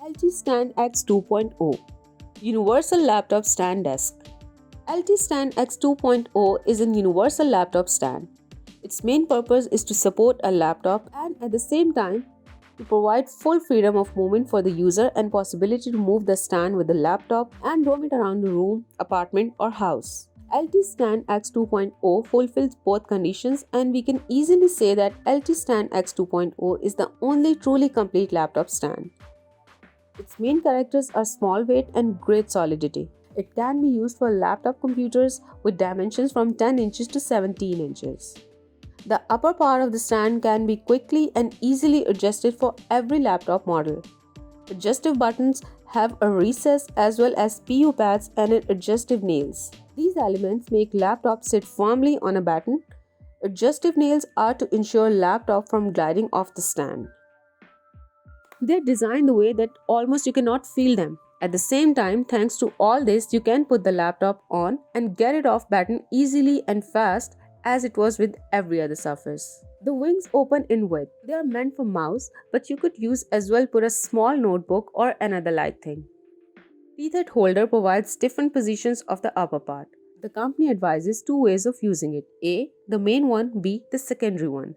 LG Stand X 2.0 Universal Laptop Stand Desk. LG Stand X 2.0 is an universal laptop stand. Its main purpose is to support a laptop and at the same time to provide full freedom of movement for the user and possibility to move the stand with the laptop and roam it around the room, apartment or house. LT Stand X 2.0 fulfills both conditions and we can easily say that LT Stand X 2.0 is the only truly complete laptop stand. Its main characters are small weight and great solidity. It can be used for laptop computers with dimensions from 10 inches to 17 inches. The upper part of the stand can be quickly and easily adjusted for every laptop model. Adjustive buttons have a recess as well as PU pads and an adjustive nails. These elements make laptop sit firmly on a batten. Adjustive nails are to ensure laptop from gliding off the stand. They're designed the way that almost you cannot feel them. At the same time, thanks to all this, you can put the laptop on and get it off batten easily and fast as it was with every other surface. The wings open in width. They are meant for mouse, but you could use as well put a small notebook or another light thing. Tethered holder provides different positions of the upper part. The company advises two ways of using it. A, the main one, B, the secondary one.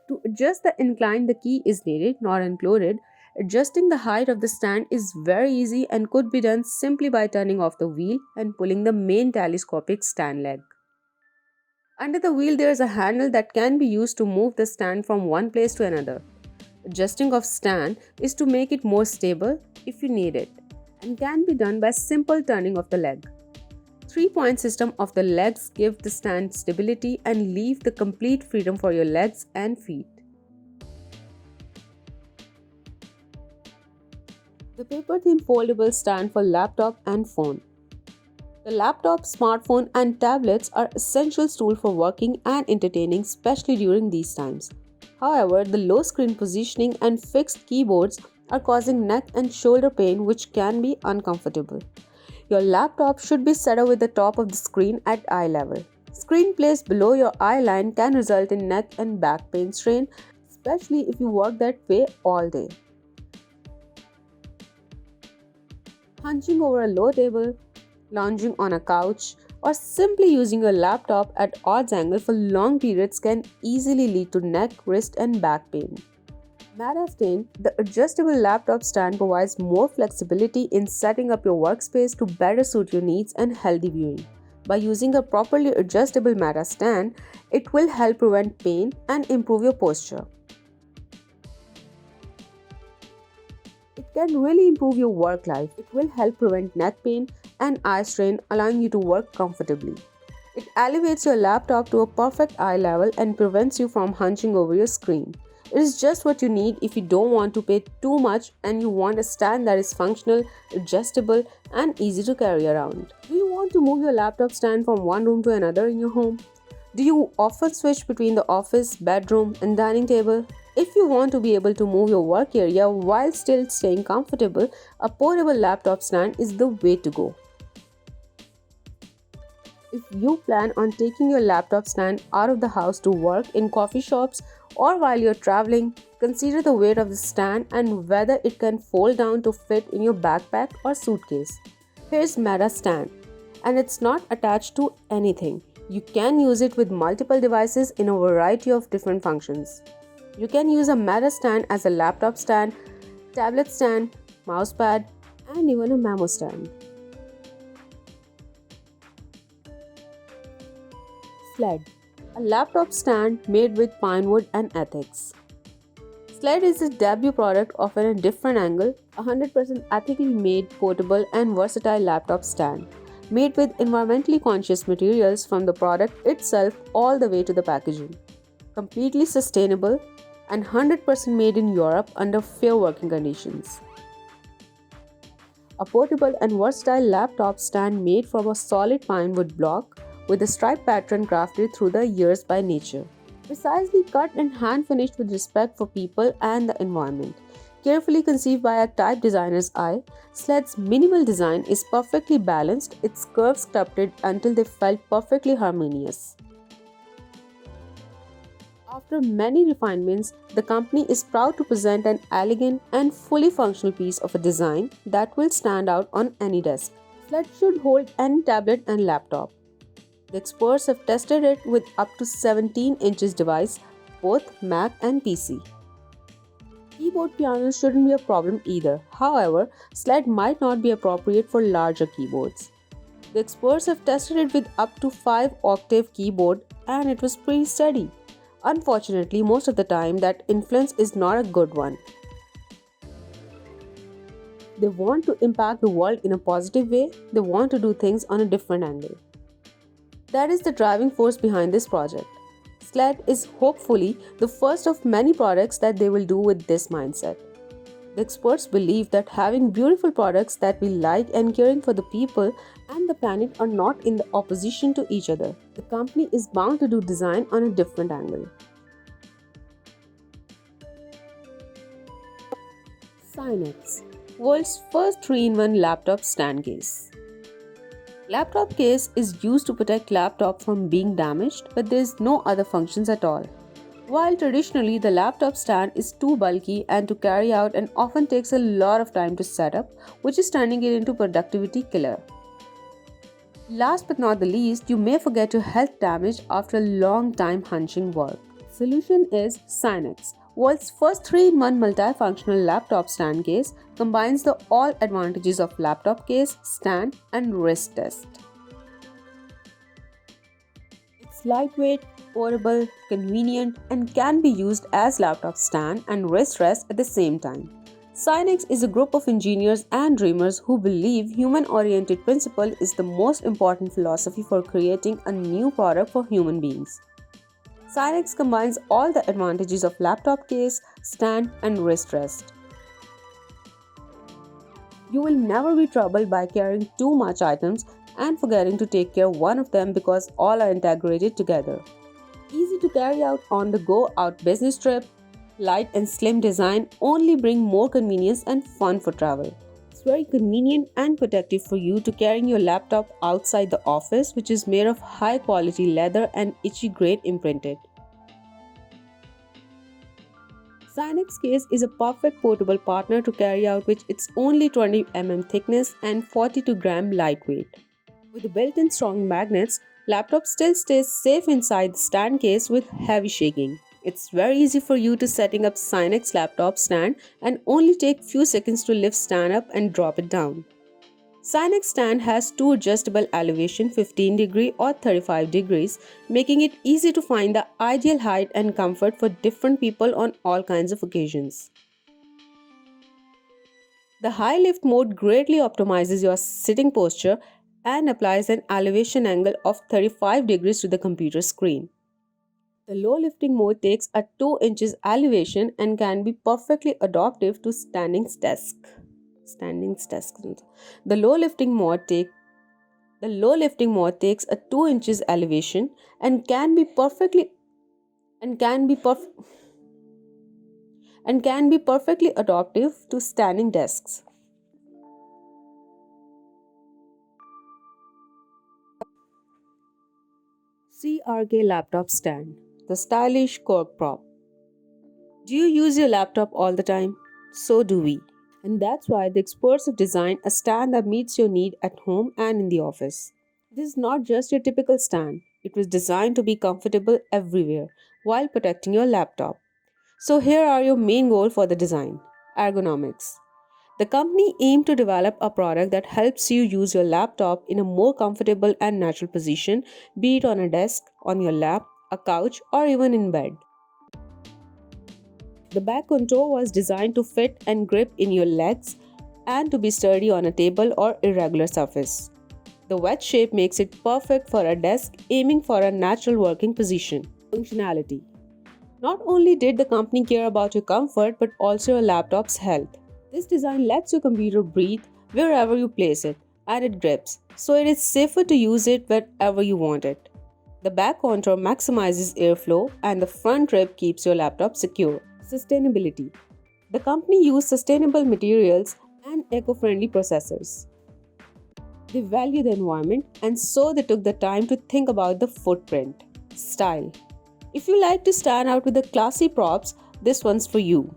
To adjust the incline, the key is needed, not included. Adjusting the height of the stand is very easy and could be done simply by turning off the wheel and pulling the main telescopic stand leg. Under the wheel, there is a handle that can be used to move the stand from one place to another. Adjusting of stand is to make it more stable if you need it and can be done by simple turning of the leg. 3-point system of the legs give the stand stability and leave the complete freedom for your legs and feet. The paper-thin foldable stand for laptop and phone. The laptop, smartphone and tablets are essential tools for working and entertaining, especially during these times. However, the low screen positioning and fixed keyboards are causing neck and shoulder pain which can be uncomfortable. Your laptop should be set up with the top of the screen at eye level. Screen placed below your eye line can result in neck and back pain strain, especially if you work that way all day. Hunching over a low table, lounging on a couch, or simply using your laptop at odds angle for long periods can easily lead to neck, wrist, and back pain. MataStain, the adjustable laptop stand, provides more flexibility in setting up your workspace to better suit your needs and healthy viewing. By using a properly adjustable MataStand, it will help prevent pain and improve your posture. It can really improve your work life. It will help prevent neck pain and eye strain, allowing you to work comfortably. It elevates your laptop to a perfect eye level and prevents you from hunching over your screen. It is just what you need if you don't want to pay too much and you want a stand that is functional, adjustable, and easy to carry around. Do you want to move your laptop stand from one room to another in your home? Do you often switch between the office, bedroom, and dining table? If you want to be able to move your work area while still staying comfortable, a portable laptop stand is the way to go. If you plan on taking your laptop stand out of the house to work in coffee shops or while you're traveling, consider the weight of the stand and whether it can fold down to fit in your backpack or suitcase. Here's MataStand, and it's not attached to anything. You can use it with multiple devices in a variety of different functions. You can use a MataStand as a laptop stand, tablet stand, mousepad, and even a memo stand. Sled, a laptop stand made with pine wood and ethics. Sled is a debut product of a different angle, 100% ethically made, portable and versatile laptop stand, made with environmentally conscious materials from the product itself all the way to the packaging. Completely sustainable and 100% made in Europe under fair working conditions. A portable and versatile laptop stand made from a solid pine wood block with a stripe pattern crafted through the years by nature. Precisely cut and hand finished with respect for people and the environment. Carefully conceived by a type designer's eye, Sled's minimal design is perfectly balanced, its curves sculpted until they felt perfectly harmonious. After many refinements, the company is proud to present an elegant and fully functional piece of a design that will stand out on any desk. Sled should hold any tablet and laptop. The experts have tested it with up to 17 inches device, both Mac and PC. Keyboard pianos shouldn't be a problem either. However, sled might not be appropriate for larger keyboards. The experts have tested it with up to 5-octave keyboard and it was pretty steady. Unfortunately, most of the time that influence is not a good one. They want to impact the world in a positive way, they want to do things on a different angle. That is the driving force behind this project. Sled is hopefully the first of many products that they will do with this mindset. The experts believe that having beautiful products that we like and caring for the people and the planet are not in the opposition to each other. The company is bound to do design on a different angle. Synex, world's first 3-in-1 laptop stand case. Laptop case is used to protect laptop from being damaged, but there is no other functions at all. While traditionally the laptop stand is too bulky and to carry out and often takes a lot of time to set up, which is turning it into productivity killer. Last but not the least, you may forget your health damage after a long time hunching work. Solution is Synex, world's first 3-in-1 multifunctional laptop stand case, combines the all advantages of laptop case, stand and wrist rest. It's lightweight, portable, convenient and can be used as laptop stand and wrist rest at the same time. Synex is a group of engineers and dreamers who believe human-oriented principle is the most important philosophy for creating a new product for human beings. Synex combines all the advantages of laptop case, stand and wrist rest. You will never be troubled by carrying too much items and forgetting to take care of one of them because all are integrated together. Easy to carry out on the go out business trip, light and slim design only bring more convenience and fun for travel. It's very convenient and protective for you to carrying your laptop outside the office, which is made of high quality leather and itchy grade imprinted. Synex case is a perfect portable partner to carry out with its only 20 mm thickness and 42 gram lightweight. With the built-in strong magnets, laptop still stays safe inside the stand case with heavy shaking. It's very easy for you to setting up Synex laptop stand and only take few seconds to lift stand up and drop it down. Synex stand has two adjustable elevation 15 degree or 35 degrees, making it easy to find the ideal height and comfort for different people on all kinds of occasions. The high lift mode greatly optimizes your sitting posture and applies an elevation angle of 35 degrees to the computer screen. The low lifting mode takes a 2 inches elevation and can be perfectly adaptive to standing desk. The low lifting mode takes a 2 inches elevation and can be perfectly adaptive to standing desks. CRK laptop stand, the stylish cork prop. Do you use your laptop all the time? So do we. And that's why the experts have designed a stand that meets your need at home and in the office. This is not just your typical stand. It was designed to be comfortable everywhere while protecting your laptop. So here are your main goals for the design. Ergonomics. The company aimed to develop a product that helps you use your laptop in a more comfortable and natural position, be it on a desk, on your lap, a couch, or even in bed. The back contour was designed to fit and grip in your legs and to be sturdy on a table or irregular surface. The wedge shape makes it perfect for a desk aiming for a natural working position. Functionality. Not only did the company care about your comfort but also your laptop's health. This design lets your computer breathe wherever you place it and it grips, so it is safer to use it wherever you want it. The back contour maximizes airflow and the front rib keeps your laptop secure. Sustainability. The company used sustainable materials and eco-friendly processors. They value the environment and so they took the time to think about the footprint. Style. If you like to stand out with the classy props, this one's for you.